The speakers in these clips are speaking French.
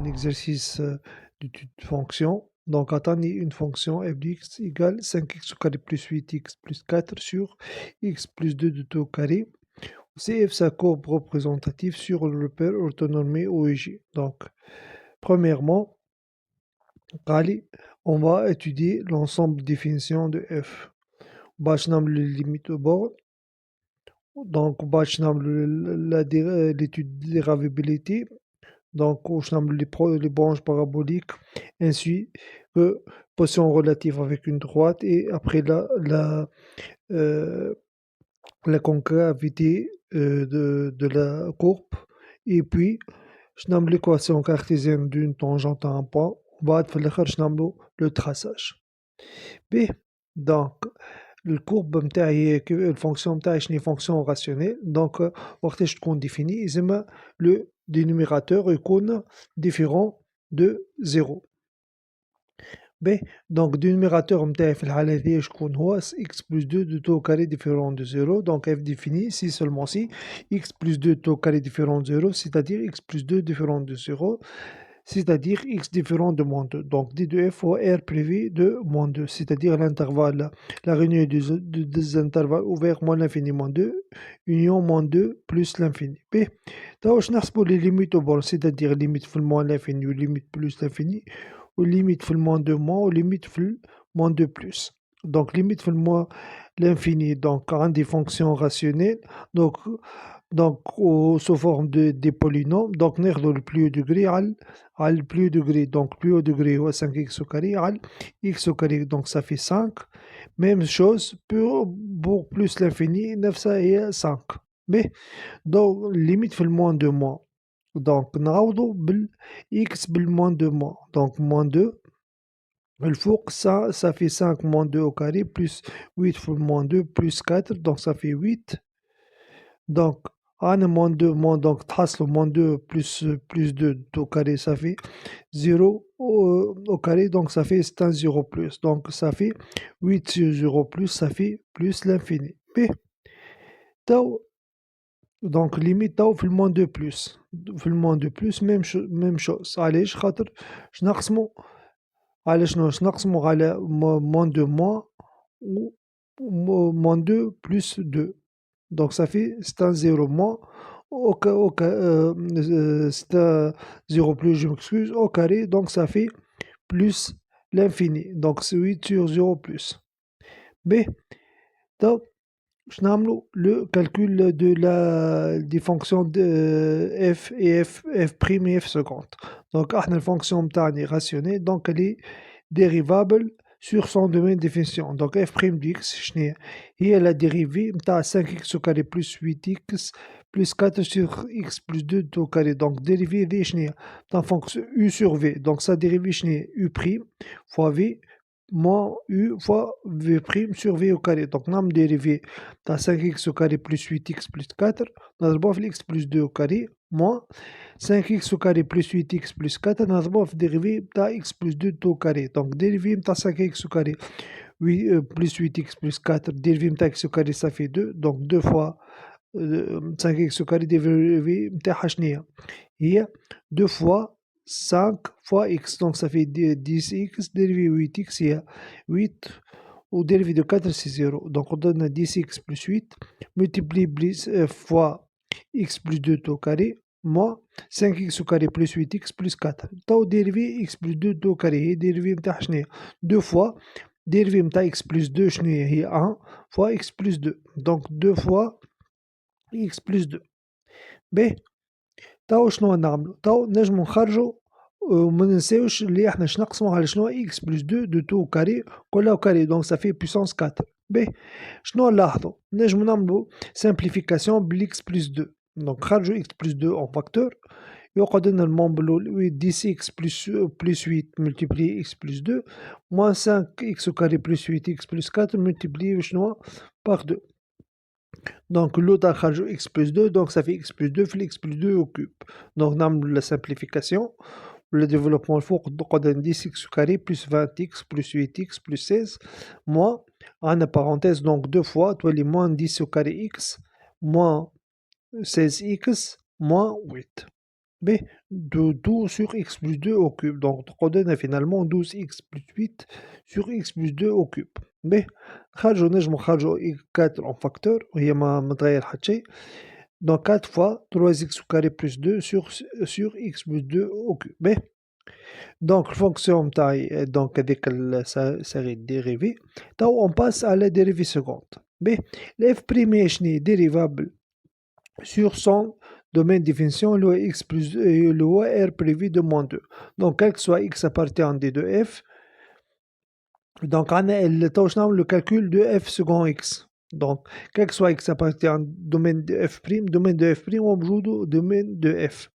exercice d'étude de fonction. Donc, attendez une fonction f de x égale 5x au carré plus 8x plus 4 sur x plus 2 de t au carré. C'est f sa courbe représentative sur le repère orthonormé OEG. Donc, premièrement, allez, on va étudier l'ensemble de définitions de f. باش نعمل les limites au bord. Donc, باش نعمل l'étude de l'irréversibilité. Donc, واش نعمل les branches paraboliques, ainsi que position relative avec une droite, et après euh, la concavité de la courbe. Et puis, je nomme l'équation cartésienne d'une tangente à un point. وبعد في الآخر نعملو le traçage. B. Donc, الكورب نتاعي هي الفونكسيون نتاعي شني فونكسيون راسيونيل. دونك وقتاش تكون ديفيني يلزم لو dénominateur يكون différent de 0. B. Donc dénominateur نتاعي في الحالة هذيا شكون هو x plus 2 de t au carré différent de 0. Donc f défini si seulement si x plus 2 t au carré différent de 0, c'est-à-dire x plus 2 différent de 0, c'est-à-dire x différent de moins 2. Donc d de f fois r privé de moins 2, c'est-à-dire l'intervalle, la réunion des intervalles ouverts moins l'infini moins 2, union moins 2 plus l'infini. B. Donc, نحسبوا les limites au bord, c'est-à-dire limite في moins l'infini ou limite plus l'infini, ou limite في moins 2 moins ou limite في moins 2 plus. Donc limite في moins l'infini, donc un des fonctions rationnelles. Donc sous forme des polynômes. Donc ناخذوا le plus haut degré على le plus haut degré. Donc plus haut degré هو 5x au carré على x au carré, donc ça fait 5. Même chose pour plus l'infini, نفسها هي 5. Mais donc limite في moins 2 moins. Donc نعوضوا x moins 2 moins. Donc moins 2. Le four, ça fait 5 moins 2 au carré, plus 8 fois moins 2, plus 4, donc ça fait 8. Donc, moins 2, moins, donc, trace le moins 2 plus 2 au carré, ça fait 0 au carré, donc ça fait c'est un 0 plus. Donc, ça fait 8 sur 0 plus, ça fait plus l'infini. P. Tau, donc, limite tau fait le moins 2 plus. Fait le moins 2 plus, même chose. Allez, je نقسمو على شنو؟ نقسمو على moins 2 moins ou moins 2 plus 2. Donc ça fait c'est un 0 moins c'est un 0 plus, je m'excuse, au carré, donc ça fait plus l'infini. Donc c'est 8 sur 0 plus. B. Donc, je n'amène le calcul des fonctions de f et f prime et f seconde. Donc, la fonction est rationnelle, donc elle est dérivable sur son domaine de définition. Donc f prime d'x, est la dérivée de 5x au carré plus 8x plus 4 sur x plus 2 au carré. Donc dérivée de la fonction u sur v. Donc sa dérivée est u prime fois v moins u fois v prime sur v au carré. Donc on a dérivé de 5x au carré plus 8x plus 4, on a x plus 2 au carré moins 5x au carré plus 8x plus 4, on a dérivé de x plus 2 au carré. Donc dérivé de 5x au carré plus 8x plus 4, dérivé de x au carré, ça fait 2. Donc 2 fois 5x au carré, dérivé de h, et 2 fois 5 fois x, donc ça fait 10x, dérivé de 8x, il y a 8, ou dérivé de 4, c'est 0. Donc on donne 10x plus 8, multiplié fois x plus 2 au carré, moins 5x au carré plus 8x plus 4. Tau dérivé x plus 2 au carré, et dérivé de 2 fois dérivé de x plus 2 est 1 fois x plus 2. Donc 2 fois x plus 2. B. تو شنو نعملو؟ تو نجمو نخرجو وما ننساوش اللي احنا نقسمو على شنو اكس بلس 2 دو تو كاري كلها وكاري، دونك صافي بويسونس 4. باهي شنو نلاحظو؟ نجمو نعملو سامبليفيكاسيون بالاكس بلس 2. دونك نخرجو اكس بلس 2 اون فاكتور، يقعد لنا المومبلو 10 اكس بلس 8 ملتيبلي اكس بلس 2 موان 5 اكس وكاري بلس 8 اكس بلس 4 ملتيبلي شنو باغ 2. Donc l'autre a x plus 2, donc ça fait x plus 2 fois x plus 2 au cube. Donc on a la simplification, le développement, il faut qu'on donne 10x au carré plus 20x plus 8x plus 16, moins, en parenthèse, donc 2 fois, toi les moins 10 au carré x, moins 16x, moins 8. B de 12 sur x plus 2 au cube. Donc on donne finalement 12x plus 8 sur x plus 2 au cube. B خرجوا نجمو نخرجوا 4 en facteur وهي ما تغير حتى شيء. Donc 4 fois 3x au carré plus 2 sur x plus 2 au cube. B donc fonction نتاعي donc هذيك série dérivée. On passe à la dérivée seconde. B f prime هي شني dérivable sur son domaine de définition, le x plus le r prévu de moins 2. Donc, quel que soit x appartient d de f, donc on a le calcul de f second x. Donc, quel que soit x appartient au domaine de f', domaine de f', on joue au domaine de f.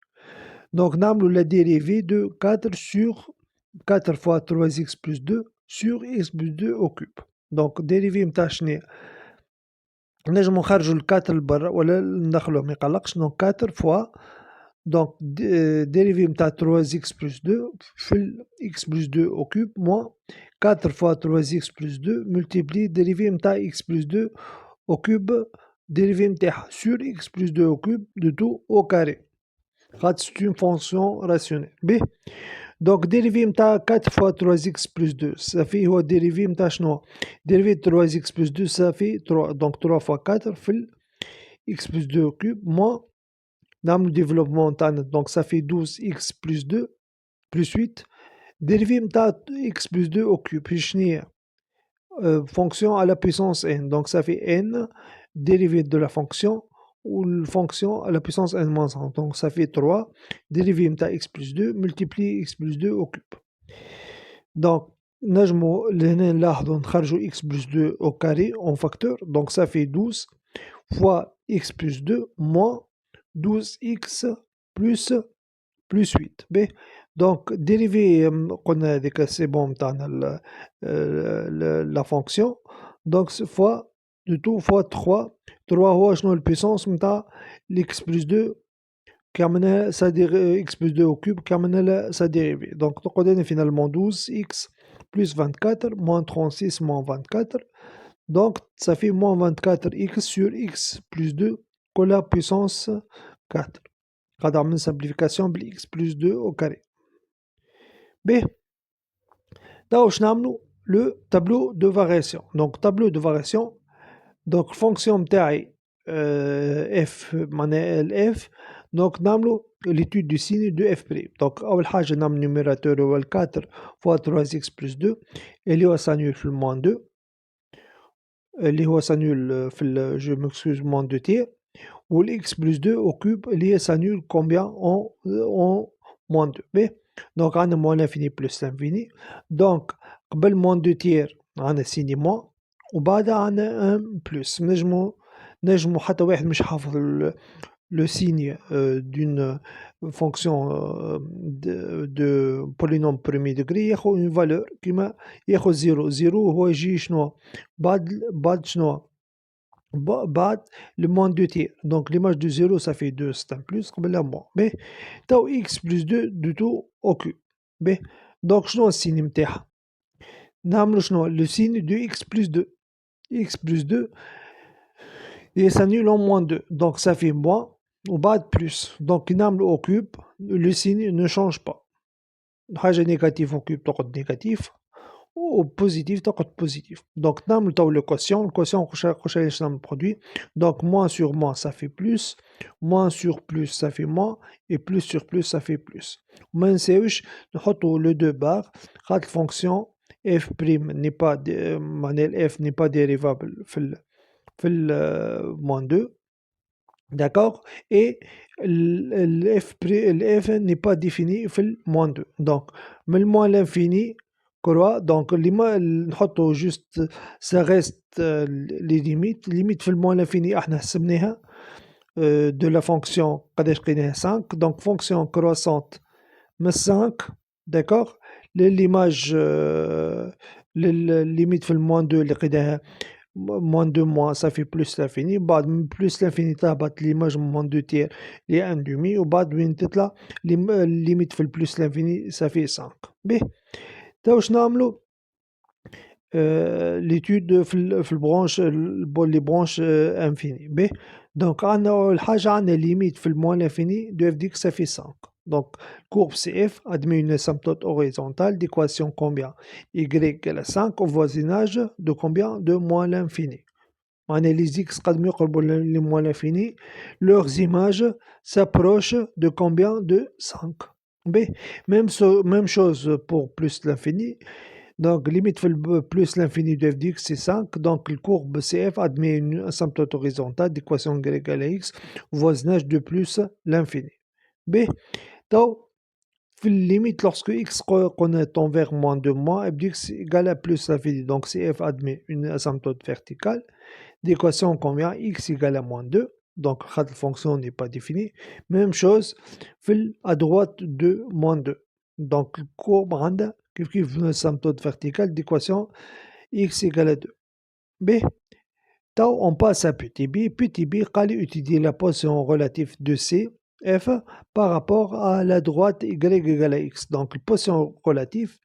Donc, on a la dérivée de 4 sur 4 fois 3x plus 2 sur x plus 2 au cube. Donc, dérivée متاع نجمو نخرجو ال4 لبرا ولا ندخلوه ما يقلقش. دونك 4 فوا دونك ديريفي نتاع 3x بلس 2 في x بلس 2 au cube موان 4 فوا 3x بلس 2 ملتيبلي ديريفي نتاع x بلس 2 au cube ديريفي نتاعها sur x بلس 2 au cube de tout au carré خاطر c'est une fonction rationnelle. B donc dérivé نتاع 4 fois 3x plus 2 ça fait هو dérivé نتاع شنو dérivé de 3x plus 2 ça fait 3 donc 3 fois 4 في x plus 2 au cube moins نعملو développement نتاعنا donc ça fait 12x plus 2 plus 8 dérivé نتاع x plus 2 au cube هي شنيا fonction à la puissance n donc ça fait n dérivé de la fonction ou la fonction à la puissance n-1. Donc ça fait 3 dérivé de x plus 2 multiplié x plus 2 au cube. Donc نجمو لهنا نلاحظو نخرجو x plus 2 au carré en facteur. Donc ça fait 12 fois x plus 2 moins 12x plus 8. B. Donc dérivé قلنا هذيك c'est bon نتاعنا la fonction. Donc fois de tout fois 3 هو شنو البيسونس نتاع x plus 2 كي عملنا sa x plus 2 au cube كي عملنا sa dérivée. Donc نقعد finalement 12x plus 24 moins 36 moins 24. Donc ça fait moins 24x sur x plus 2 que la puissance 4. قاعد عملنا simplification بالx plus 2 au carré. B là واش نعملو le tableau de variation. Donc tableau de variation donc fonction نتاعي f معناها ال f donc نعملو l'étude du signe de f'. donc أول حاجة نعمل numérateur هو 4 fois 3x plus 2 اللي هو s'annule في moins 2 اللي هو s'annule في je m'excuse moins 2 tiers و x plus 2 au cube اللي هي s'annule combien en moins 2. B donc عندنا moins l'infini plus l'infini donc قبل moins 2 tiers عندنا signe moins وبعدها عندنا 1 plus. نجمو حتى واحد مش حافظ le signe d'une fonction de polynôme premier degré ياخو une valeur كيما ياخو 0 0 هو يجي شنو بعد شنو بعد le moins 2 tiers. Donc l'image de 0 ça fait 2 c'est un plus قبلها moins. B تاو x plus 2 du tout au cube. B donc شنو السيني نتاعها نعملو شنو le signe de x plus 2 x plus 2 et s'annule en moins 2 donc ça fait moins ou bas de plus. Donc نعملو au cube le signe ne change pas. حاجة négatif au cube تقعد négatif و positif تقعد positif. Donc نعملو تو le quotient. Le quotient واش نعمل produit. Donc moins sur moins ça fait plus, moins sur plus ça fait moins et plus sur plus ça fait plus. ما نساوش نحطو le 2 barres خاطر fonction f' n'est pas معناها f n'est pas dérivable في moins 2. D'accord. Et le f n'est pas défini في moins 2. Donc من moins l'infini quoi donc نحطو juste ça reste les limites في moins l'infini احنا حسبناها de la fonction قداش لقيناها 5 donc fonction croissante من 5 d'accord l'image limite في moins 2 اللي لقيناها moins 2 moins ça fait plus l'infini بعد plus l'infini تهبط l'image moins 2 tiers اللي هي 1 demi وبعد وين تطلع limite في plus l'infini ça fait 5. باهي تا واش نعملو l'étude في البرانش les branches infinies. باهي دونك عندنا أول حاجة عندنا limite في moins l'infini de f ديك ça fait 5 Donc, courbe CF admet une asymptote horizontale d'équation combien? Y égale à 5 au voisinage de combien? De moins l'infini. Les x قد ما يقربوا les moins l'infini, leurs images s'approchent de combien? De 5. B. Même chose pour plus l'infini. Donc, limite plus l'infini de f de x, c'est 5. Donc, la courbe CF admet une asymptote horizontale d'équation y égale à x au voisinage de plus l'infini. B. Donc, limite lorsque x connaît envers moins de moins, f de x égale à plus l'infini. Donc, CF admet une asymptote verticale d'équation combien? X égale à moins 2. Donc, la fonction n'est pas définie. Même chose, à droite de moins 2. Donc, la courbe rende une asymptote verticale d'équation x égale à 2. B. On passe à petit b. Petit b, il étudier la position relative de C, F, par rapport à la droite y égale à x. Donc, la position relative.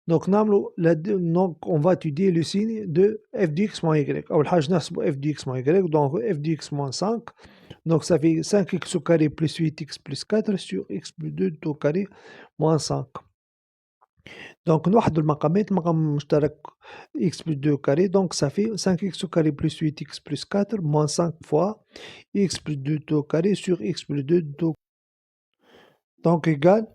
Donc, on va étudier le signe de f de x moins y. Alors, f de x moins y, donc f de x moins 5. Donc, ça fait 5x au carré plus 8x plus 4 sur x plus 2 au carré moins 5. Donc, نوحدوا المقامات مقام مشترك x plus 2 au carré. Donc, ça fait 5x au carré plus 8x plus 4 moins 5 fois x plus 2 au carré sur x plus 2 au. Donc, égal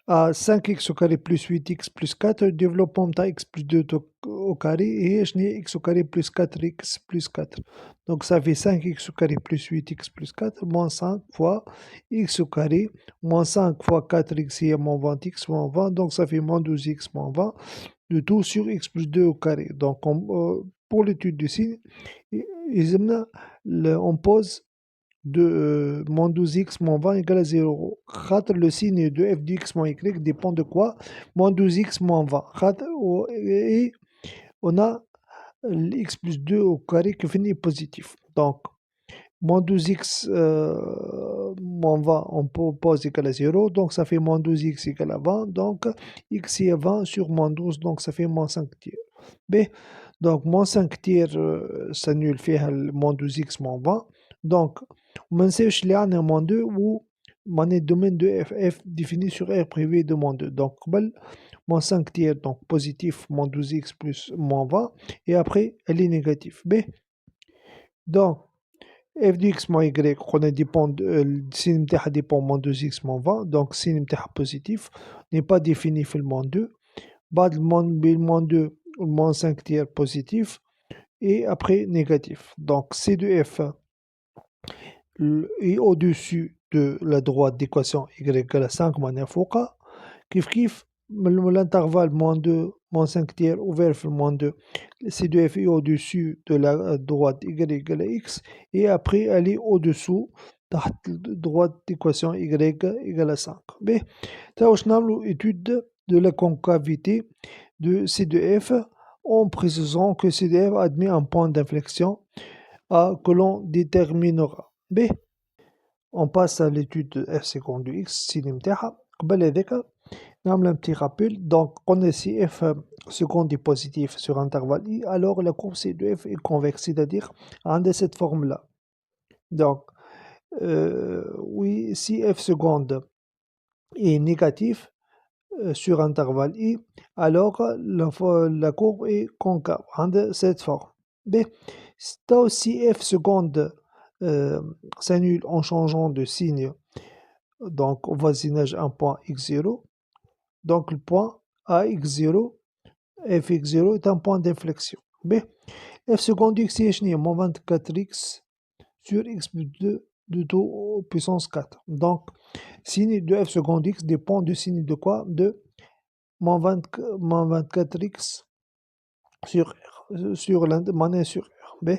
à 5x au carré plus 8x plus 4, développement de x plus 2 au carré, et je n'ai x au carré plus 4x plus 4. Donc ça fait 5x au carré plus 8x plus 4, moins 5 fois x au carré, moins 5 fois 4x et moins 20x moins 20, donc ça fait moins 12x moins 20, le tout sur x plus 2 au carré. Donc pour l'étude du signe, on pose de moins 12x moins 20 égale à 0. Le signe de f de x moins y dépend de quoi? Moins 12x moins 20. Et on a x plus 2 au carré qui finit positif. Donc, moins 12x moins 20, on pose égal à 0. Donc, ça fait moins 12x égale à 20. Donc, x est à 20 sur moins 12. Donc, ça fait moins 5 tiers. B. Donc, moins 5 tiers s'annule fait moins 12x moins 20. Donc, ما ننساوش اللي عندنا moins 2 ou معناها domaine de f défini sur R privé de moins 2. Donc, قبل moins 5 tiers, donc positif, moins 12x plus moins 20, et après, elle est négative. B. Donc, f de x moins y, on a dépend, le signe نتاعها dépend moins 2x moins 20, donc signe نتاعها positif, n'est pas défini في le moins 2. بعد le moins 2 ou le moins 5 tiers positif, et après négatif. Donc, C de f est au-dessus de la droite d'équation y égale à 5 معناها فوقها كيف l'intervalle moins 2 moins 5 tiers ouvert في moins 2 C de f est au-dessus de la droite y égale à x et après elle est au-dessous تحت droite d'équation y égale à 5. B. واش نعملوا étude de la concavité de C de f en précisant que C de f admet un point d'inflexion que l'on déterminera. B. On passe à l'étude de f seconde de x, signe نتاعها. قبل هذاك نعمل un petit rappel. Donc, on a si f seconde est positif sur intervalle i, alors la courbe C de f est convexe, c'est-à-dire de cette forme-là. Donc, oui, si f seconde est négatif sur intervalle i, alors la courbe est concave de cette forme. B. Si f seconde s'annule en changeant de signe, donc au voisinage un point x0, donc le point AX0, fx0 est un point d'inflexion. B. f seconde x est moins 24x sur x plus 2 de taux puissance 4. Donc, signe de f seconde x dépend du signe de quoi? De moins 24x sur R, sur l'année sur R. B.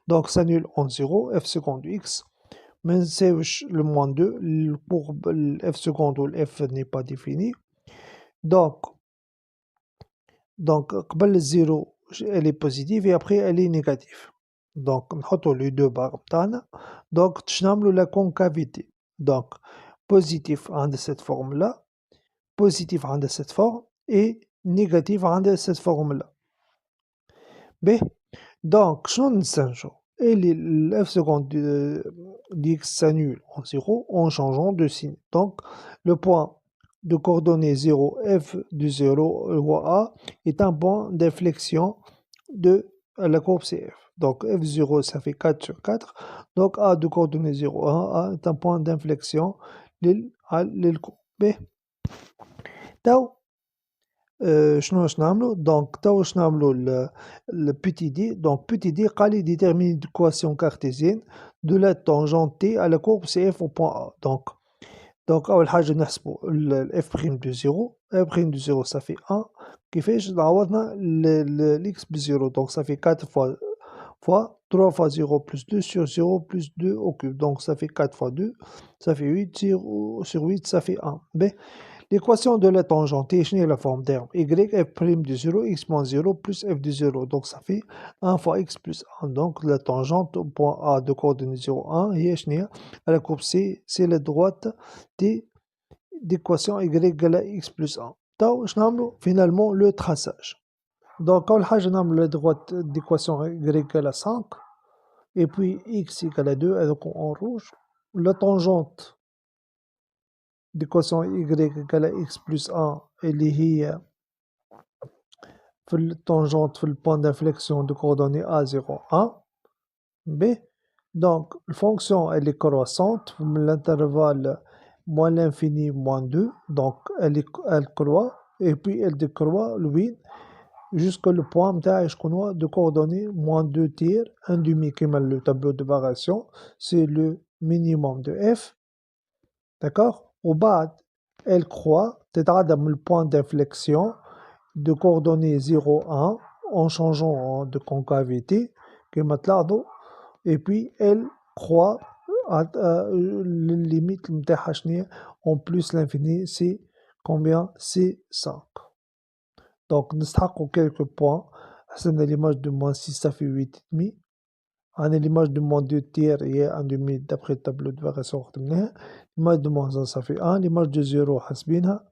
Donc, s'annule en 0, f seconde x. Mais c'est le moins 2, pour f seconde où le f n'est pas défini. Donc, قبل الزيرو elle est positive et après elle est négative. Donc, نحطوا les deux barres بتاعنا. Donc, نعملوا la concavité. Donc, positif عند cette forme-là, positif عند cette forme et négatif عند cette forme-là. B. Donc, شنو نستنتجو؟ et le f seconde d'x s'annule en 0 en changeant de signe. Donc, le point de coordonnées 0, f de 0, A, est un point d'inflexion de la courbe CF. Donc, f0, ça fait 4 sur 4. Donc, A de coordonnées 0, 1, A est un point d'inflexion للكوب. باهي. تو شنو باش نعملو؟ دونك تو باش نعملو البيتي دي. دونك بيتي دي قال لي détermine l'équation cartésienne de la tangente T à la courbe CF au point A. Donc أول حاجة نحسبو f' de 0. f' de 0 ça fait 1. كيفاش عوضنا x ب0. Donc ça fait 4 fois 3 fois 0 plus 2 sur 0 plus 2 au cube. Donc ça fait 4 fois 2, ça fait 8 sur 8, ça fait 1. B. L'équation de la tangente est la forme terme y f' de 0, x moins 0 plus f de 0. Donc ça fait 1 fois x plus 1. Donc la tangente au point A de coordonnées 0, 1 هي شنيا à la courbe C, c'est la droite d'équation y égale à x plus 1. تو باش نعملو finalement le traçage. Donc أول حاجة نعملو la droite d'équation y égale à 5 et puis x égale à 2 donc en rouge. La tangente d'équation y égale à x plus 1 اللي هي في التانجنت في البوان d'inflexion de coordonnées A 0 1. B. Donc la fonction elle est croissante l'intervalle moins l'infini moins 2. Donc elle croît et puis elle décroît oui jusqu'au point de coordonnées moins 2 tiers 1 demi comme le tableau de variation. C'est le minimum de f. D'accord. Au bas elle croît تتعدم le point d'inflexion de coordonnées 0 1 en changeant de concavité كما تلاحظوا. Et puis elle croît limite نتاعها شنيا en plus l'infini c'est combien? C'est 5. Donc نستحقوا quelques points. حسبنا l'image de moins 6 ça fait 8,5. عندنا l'image de moins 2 tiers هي 1 demi d'après le tableau de variation خدمناها. l'image de moins 1 ça fait 1. l'image de 0 حاسبينها.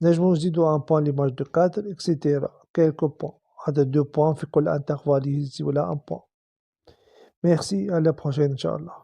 نجمو نزيدو un point l'image de 4 etc. quelques points. هذا 2 points في كل intervalle يزيو ولا 1 point. Merci, à la prochaine, Inch'Allah.